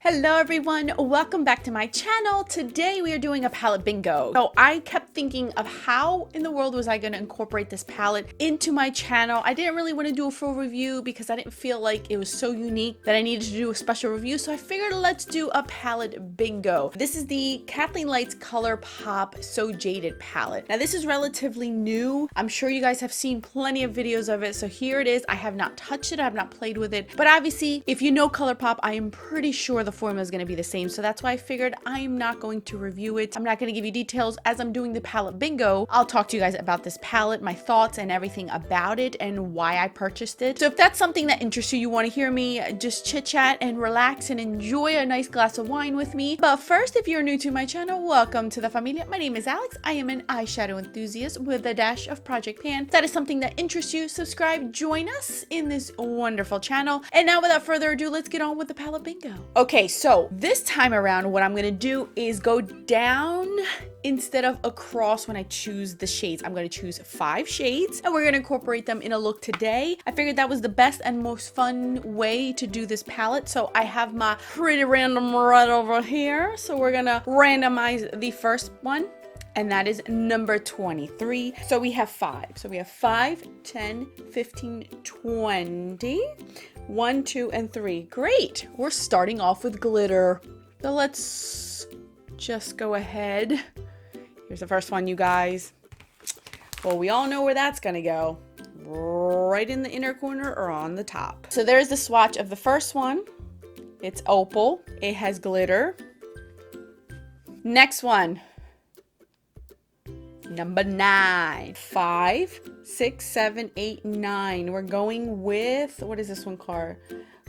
Hello everyone, welcome back to my channel. Today we are doing a palette bingo. So I kept thinking of how in the world was I going to incorporate this palette into my channel. I didn't really want to do a full review because I didn't feel like it was so unique that I needed to do a special review. So I figured let's do a palette bingo. This is the Kathleen Lights Colourpop So Jaded palette. Now this is relatively new. I'm sure you guys have seen plenty of videos of it. So here it is. I have not touched it. I have not played with it. But obviously if you know Colourpop, I am pretty sure the formula is going to be the same, so that's why I figured I'm not going to review it. I'm not going to give you details as I'm doing the palette bingo. I'll talk to you guys about this palette, my thoughts and everything about it and why I purchased it. So if that's something that interests you, you want to hear me just chit chat and relax and enjoy a nice glass of wine with me. But first, if you're new to my channel, welcome to the familia. My name is Alex. I am an eyeshadow enthusiast with a dash of Project Pan. If that is something that interests you, subscribe, join us in this wonderful channel. And now without further ado, let's get on with the palette bingo. Okay, so this time around, what I'm going to do is go down instead of across when I choose the shades. I'm going to choose 5 shades and we're going to incorporate them in a look today. I figured that was the best and most fun way to do this palette. So I have my pretty random right over here. So we're going to randomize the first one. And that is number 23. So we have 5. So we have 5, 10, 15, 20. 1, 2, and 3. Great. We're starting off with glitter. So let's just go ahead. Here's the first one, you guys. Well, we all know where that's going to go. Right in the inner corner or on the top. So there's the swatch of the first one. It's opal. It has glitter. Next one. Number 9. 5, 6, 7, 8, 9. We're going with, what is this one called?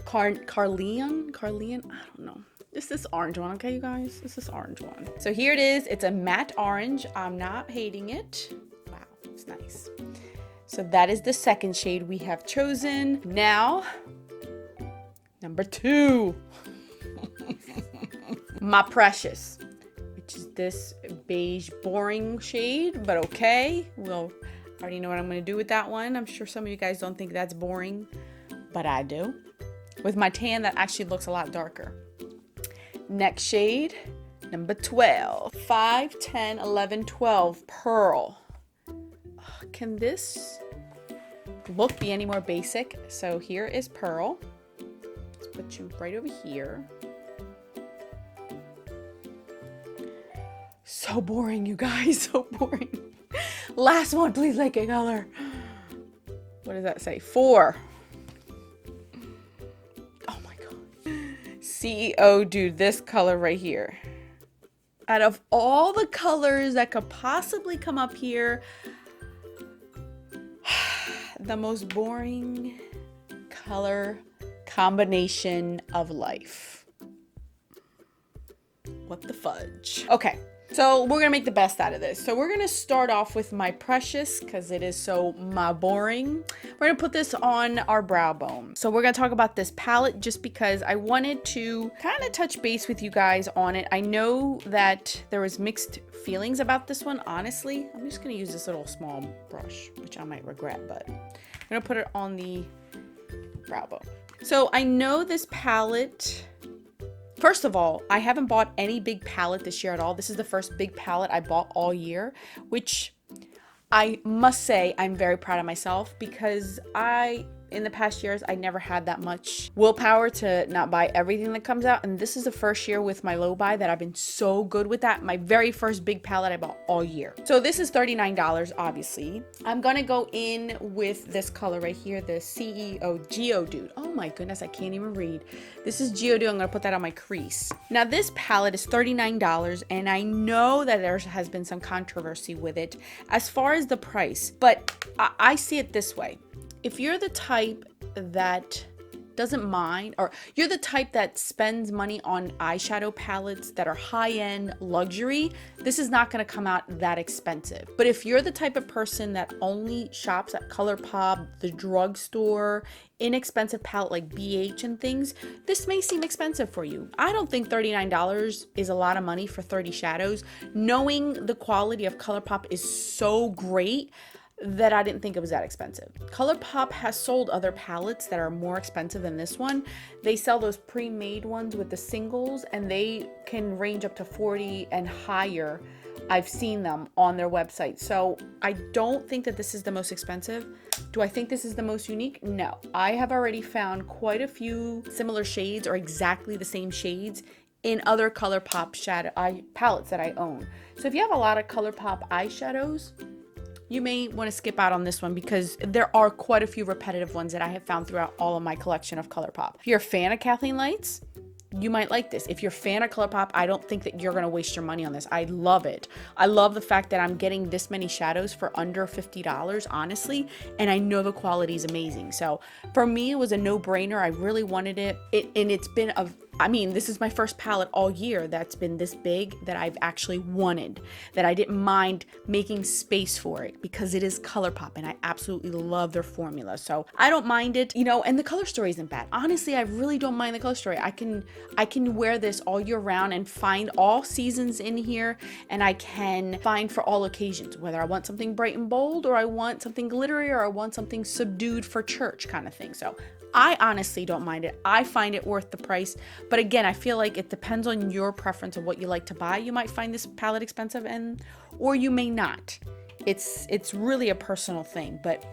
Carleon? I don't know. It's this orange one, okay, you guys? It's this orange one. So here it is. It's a matte orange. I'm not hating it. Wow, it's nice. So that is the second shade we have chosen. Now, number 2. My precious. Which is this beige boring shade, but okay. Well, I already know what I'm going to do with that one. I'm sure some of you guys don't think that's boring, but I do. With my tan, that actually looks a lot darker. Next shade, number 12. 5, 10, 11, 12, Pearl. Can this look be any more basic? So here is Pearl. Let's put you right over here. So boring, you guys, so boring. Last one, please, like a color. What does that say? 4. Oh my God. CEO, dude, this color right here. Out of all the colors that could possibly come up here, the most boring color combination of life. What the fudge? Okay. So we're going to make the best out of this. So we're going to start off with my precious because it is so boring. We're going to put this on our brow bone. So we're going to talk about this palette just because I wanted to kind of touch base with you guys on it. I know that there was mixed feelings about this one, honestly. I'm just going to use this little small brush, which I might regret, but I'm going to put it on the brow bone. So I know this palette... First of all, I haven't bought any big palette this year at all. This is the first big palette I bought all year, which I must say I'm very proud of myself because in the past years, I never had that much willpower to not buy everything that comes out. And this is the first year with my low buy that I've been so good with that. My very first big palette I bought all year. So this is $39, obviously. I'm going to go in with this color right here, the CEO Geodude. Oh my goodness, I can't even read. This is Geodude. I'm going to put that on my crease. Now this palette is $39 and I know that there has been some controversy with it as far as the price, but I see it this way. If you're the type that doesn't mind, or you're the type that spends money on eyeshadow palettes that are high-end luxury, this is not going to come out that expensive. But if you're the type of person that only shops at Colourpop, the drugstore, inexpensive palette like BH and things, this may seem expensive for you. I don't think $39 is a lot of money for 30 shadows. Knowing the quality of Colourpop is so great that I didn't think it was that expensive. Colourpop has sold other palettes that are more expensive than this one. They sell those pre-made ones with the singles, and they can range up to $40 and higher. I've seen them on their website. So I don't think that this is the most expensive. Do I think this is the most unique? No. I have already found quite a few similar shades or exactly the same shades in other Colourpop shadow palettes that I own. So if you have a lot of Colourpop eyeshadows, you may want to skip out on this one because there are quite a few repetitive ones that I have found throughout all of my collection of Colourpop. If you're a fan of Kathleen Lights, you might like this. If you're a fan of Colourpop, I don't think that you're going to waste your money on this. I love it. I love the fact that I'm getting this many shadows for under $50, honestly, and I know the quality is amazing. So for me, it was a no-brainer. I really wanted it. And it's been this is my first palette all year that's been this big that I've actually wanted, that I didn't mind making space for it because it is Colourpop and I absolutely love their formula. So I don't mind it, and the color story isn't bad. Honestly, I really don't mind the color story. I can wear this all year round and find all seasons in here, and I can find for all occasions, whether I want something bright and bold or I want something glittery or I want something subdued for church kind of thing. So I honestly don't mind it. I find it worth the price. But again, I feel like it depends on your preference of what you like to buy. You might find this palette expensive or you may not. It's really a personal thing. But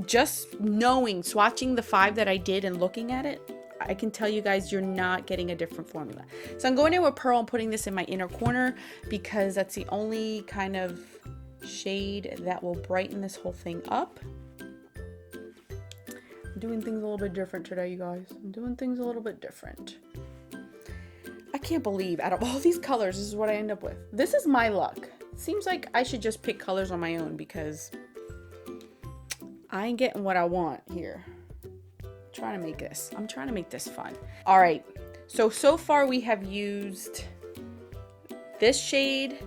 just knowing, swatching the 5 that I did and looking at it, I can tell you guys you're not getting a different formula. So I'm going in with Pearl and putting this in my inner corner because that's the only kind of shade that will brighten this whole thing up. I'm doing things a little bit different today, you guys. I'm doing things a little bit different. I can't believe out of all these colors, this is what I end up with. This is my luck. It seems like I should just pick colors on my own because I ain't getting what I want here. I'm trying to make this fun. All right. So far we have used this shade,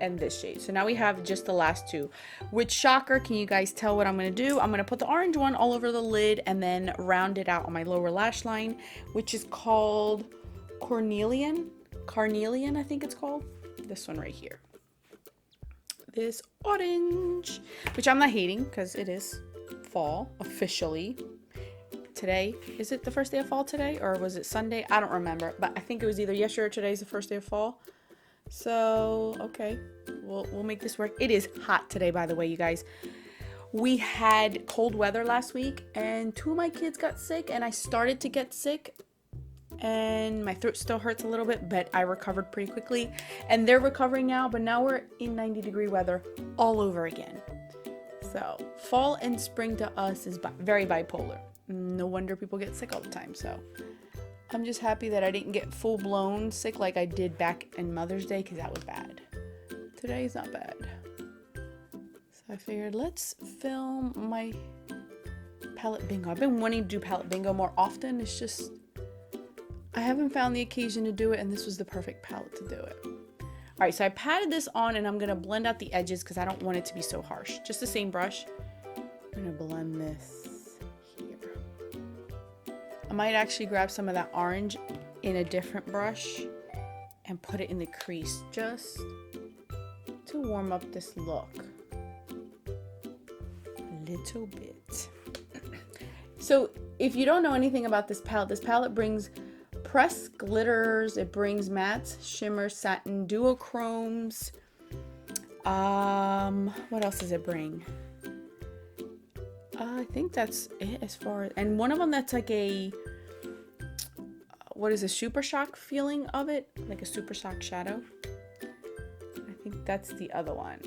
and this shade. So now we have just the last 2, which, shocker, can you guys tell what I'm going to do? I'm going to put the orange one all over the lid and then round it out on my lower lash line, which is called Carnelian, I think it's called. This one right here. This orange, which I'm not hating because it is fall officially. Today, is it the first day of fall today or was it Sunday? I don't remember, but I think it was either yesterday or today's the first day of fall. So, okay, we'll make this work. It is hot today, by the way, you guys. We had cold weather last week and 2 of my kids got sick and I started to get sick and my throat still hurts a little bit, but I recovered pretty quickly and they're recovering now, but now we're in 90-degree weather all over again. So fall and spring to us is very bipolar. No wonder people get sick all the time. So I'm just happy that I didn't get full-blown sick like I did back in Mother's Day because that was bad. Today's not bad. So I figured let's film my palette bingo. I've been wanting to do palette bingo more often. It's just I haven't found the occasion to do it, and this was the perfect palette to do it. All right, so I patted this on, and I'm going to blend out the edges because I don't want it to be so harsh. Just the same brush. I'm going to blend this. I might actually grab some of that orange in a different brush and put it in the crease just to warm up this look a little bit. So if you don't know anything about this palette brings pressed glitters, it brings mattes, shimmers, satin, duochromes. What else does it bring? I think that's it as far as, and one of them that's like a, what is a super shock feeling of it, like a super shock shadow. I think that's the other one.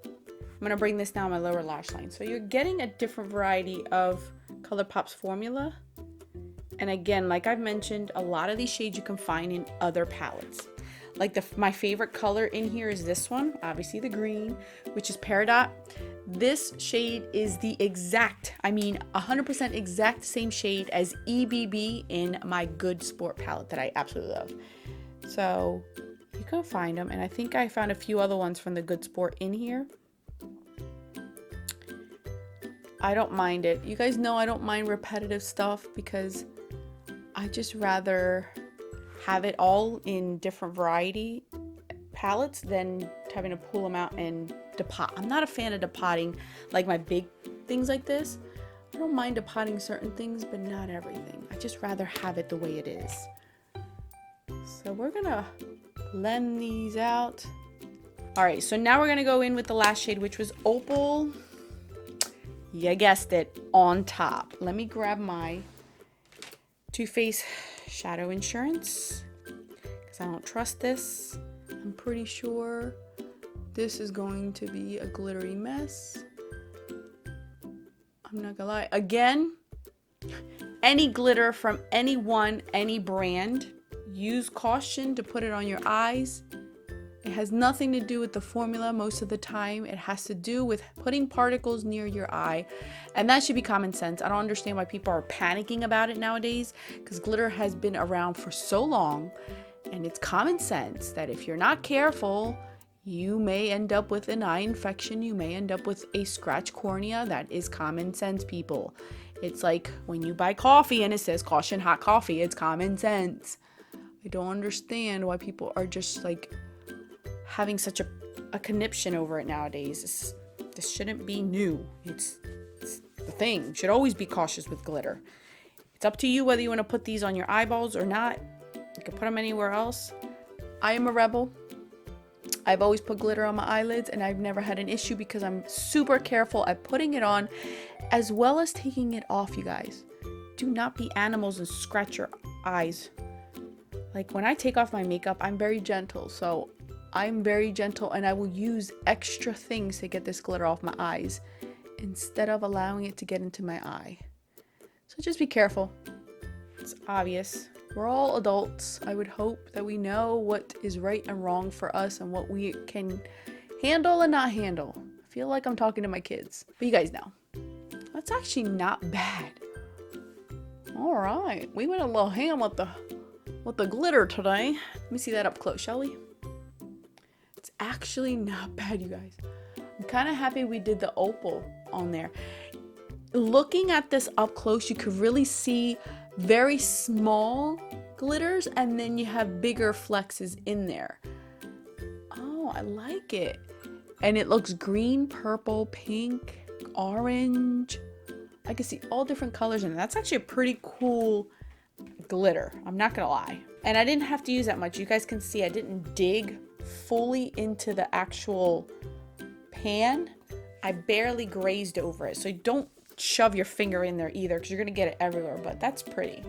I'm gonna bring this down my lower lash line. So you're getting a different variety of Colourpop's formula. And again, like I've mentioned, a lot of these shades you can find in other palettes. Like my favorite color in here is this one, obviously the green, which is Peridot. This shade is the exact, 100% exact same shade as EBB in my Good Sport palette that I absolutely love. So you can find them, and I think I found a few other ones from the Good Sport in here. I don't mind it. You guys know I don't mind repetitive stuff because I just rather have it all in different variety, palettes than having to pull them out and depot. I'm not a fan of depotting like my big things like this. I don't mind depotting certain things, but not everything. I just rather have it the way it is. So we're gonna blend these out. All right, so now we're gonna go in with the last shade, which was Opal. You guessed it, on top. Let me grab my Too Faced Shadow Insurance because I don't trust this. I'm pretty sure this is going to be a glittery mess. I'm not gonna lie. Again, any glitter from anyone, any brand, use caution to put it on your eyes. It has nothing to do with the formula most of the time. It has to do with putting particles near your eye. And that should be common sense. I don't understand why people are panicking about it nowadays, because glitter has been around for so long. And it's common sense that if you're not careful, you may end up with an eye infection. You may end up with a scratch cornea. That is common sense, people. It's like when you buy coffee and it says caution hot coffee. It's common sense. I don't understand why people are just like having such a conniption over it nowadays. This shouldn't be new. It's the thing. You should always be cautious with glitter. It's up to you whether you want to put these on your eyeballs or not. You can put them anywhere else. I am a rebel. I've always put glitter on my eyelids and I've never had an issue because I'm super careful at putting it on as well as taking it off, you guys. Do not be animals and scratch your eyes. Like when I take off my makeup, I'm very gentle. So I'm very gentle and I will use extra things to get this glitter off my eyes instead of allowing it to get into my eye. So just be careful. It's obvious. We're all adults. I would hope that we know what is right and wrong for us and what we can handle and not handle. I feel like I'm talking to my kids, but you guys know. That's actually not bad. All right, we went a little ham with the glitter today. Let me see that up close, shall we? It's actually not bad, you guys. I'm kind of happy we did the opal on there. Looking at this up close, you could really see very small glitters and then you have bigger flexes in there. Oh, I like it. And it looks green, purple, pink, orange. I can see all different colors in it. That's actually a pretty cool glitter. I'm not gonna lie. And I didn't have to use that much. You guys can see I didn't dig fully into the actual pan. I barely grazed over it. So don't shove your finger in there either because you're gonna get it everywhere, but that's pretty.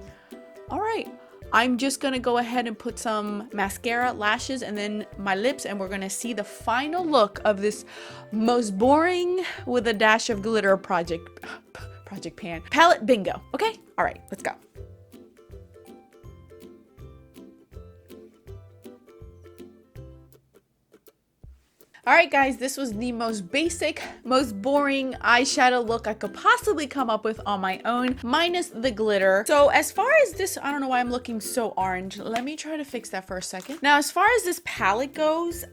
All right, I'm just gonna go ahead and put some mascara, lashes, and then my lips, and we're gonna see the final look of this most boring with a dash of glitter project pan palette bingo. Okay, all right, let's go. Alright guys, this was the most basic, most boring eyeshadow look I could possibly come up with on my own, minus the glitter. So as far as this, I don't know why I'm looking so orange. Let me try to fix that for a second. Now, as far as this palette goes,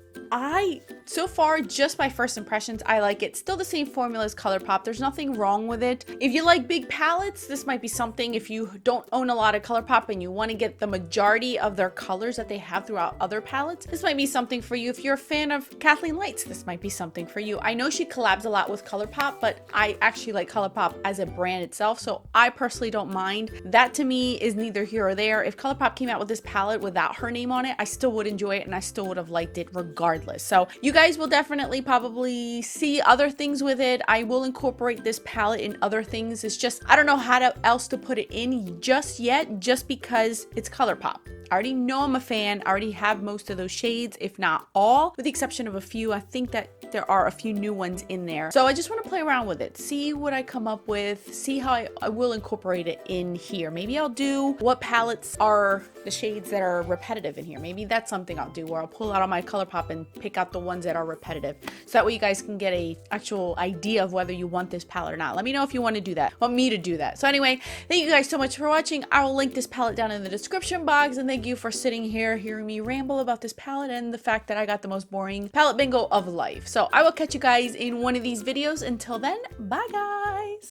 so far, just my first impressions, I like it. Still the same formula as Colourpop. There's nothing wrong with it. If you like big palettes, this might be something. If you don't own a lot of Colourpop and you want to get the majority of their colors that they have throughout other palettes, this might be something for you. If you're a fan of Kathleen Lights, this might be something for you. I know she collabs a lot with Colourpop, but I actually like Colourpop as a brand itself, so I personally don't mind. That to me is neither here or there. If Colourpop came out with this palette without her name on it, I still would enjoy it and I still would have liked it regardless. So you guys will definitely probably see other things with it. I will incorporate this palette in other things. It's just, I don't know how else to put it in just yet, just because it's Colourpop. I already know I'm a fan. I already have most of those shades, if not all, with the exception of a few. I think that there are a few new ones in there. So I just want to play around with it, see what I come up with, see how I will incorporate it in here. Maybe I'll do what palettes are the shades that are repetitive in here. Maybe that's something I'll do, where I'll pull out on my Colourpop and pick out the ones that are repetitive. So that way you guys can get a actual idea of whether you want this palette or not. Let me know if you want to do that, want me to do that. So anyway, thank you guys so much for watching. I will link this palette down in the description box, and thank you for sitting here hearing me ramble about this palette and the fact that I got the most boring palette bingo of life. So I will catch you guys in one of these videos. Until then, bye guys.